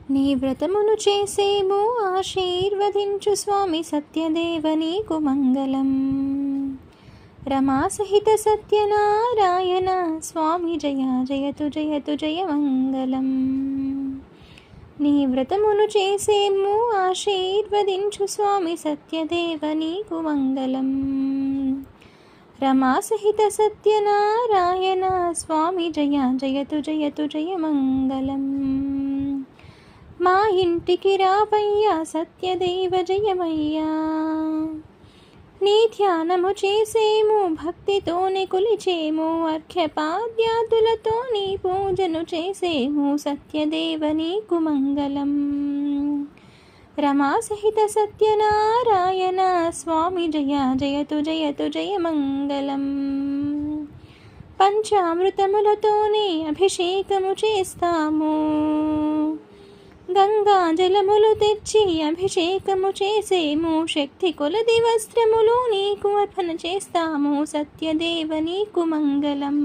నీ వ్రతమును చేసేము ఆశీర్వదించు స్వామి సత్యదేవ నీకు మంగళం. రమా సహిత సత్యనారాయణ స్వామి జయ జయతు జయతు జయ మంగళం. నీ వ్రతమును చేసేము ఆశీర్వదించు స్వామి సత్యదేవ నీకు మంగళం. రమా సహిత సత్యనారాయణ స్వామి జయ జయతు జయతు జయ మంగళం. మా ఇంటికి రావయ్యా సత్యదేవ జయమయ్యా. నీ ధ్యానము చేసేము భక్తితోనే కొలిచేము, అర్ఘ్యపాద్యాదులతో నీ పూజను చేసేము సత్యదేవ నీకు మంగళం. రమా సహిత సత్యనారాయణ స్వామి జయ జయతు జయతు జయ మంగళం. పంచామృతములతోనే అభిషేకము చేస్తాము, గంగా జలములు తెచ్చి అభిషేకము చేసేము, శక్తి కొలది వస్త్రములు నీకు అర్పణ చేస్తాము సత్యదేవ నీకు మంగళం.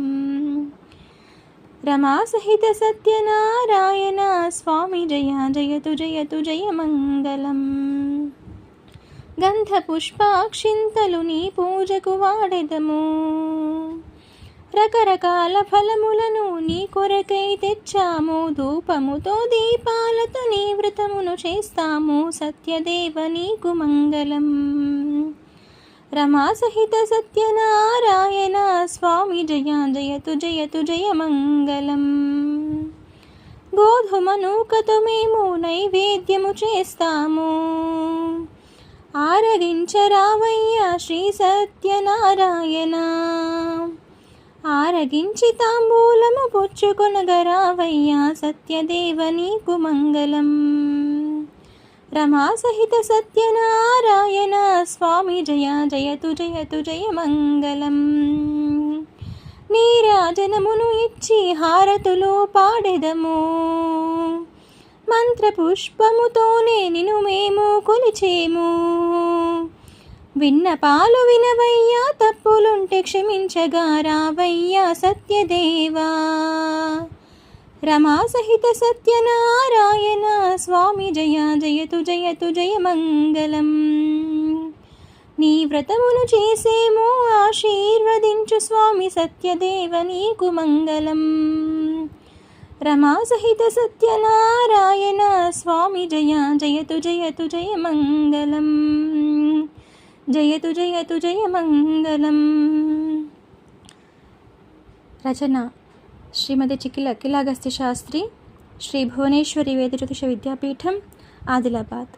రమా సహిత సత్యనారాయణ స్వామి జయ జయతు జయతు జయ మంగళం. గంధ పుష్పాక్షింతలు నీ పూజకు వాడెదము, రకరకాల ఫలములను నీ కొరకై తెచ్చాము, ధూపముతో దీపాలతో నీ వ్రతమును చేస్తాము సత్యదేవ నీకు మంగళం. రమా సహిత సత్యనారాయణ స్వామి జయ జయతు జయతు జయ మంగళం. గోధుమ నూకతో మేము నైవేద్యము చేస్తాము, ఆరగించరావయ్యా శ్రీ సత్యనారాయణ. ఆరగించి తాంబూలము పుచ్చుకొనగరావయ్యా సత్యదేవ నీకు మంగళం. రమా సహిత సత్యనారాయణ స్వామి జయ జయతు జయతు జయ మంగళం. నీరాజనమును ఇచ్చి హారతులు పాడెదము, మంత్రపుష్పముతోనే నిన్ను మేము కొలిచేము. విన్నపాలు వినవయ్యా, తప్పులుంటే క్షమించగా రావయ్యా సత్యదేవా. రమా సహిత సత్యనారాయణ స్వామి జయ జయతు జయతు జయ మంగళం. నీ వ్రతమును చేసేము ఆశీర్వదించు స్వామి సత్యదేవ నీకు మంగళం. రమా సహిత సత్యనారాయణ స్వామి జయ జయతు జయతు జయ మంగళం. జయతు జయతు జయ మంగళం. రచన శ్రీమతి చికిల అఖిలాగస్త్య శాస్త్రి, శ్రీ భువనేశ్వరి వేద జ్యోతిష విద్యాపీఠం, ఆదిలాబాద్.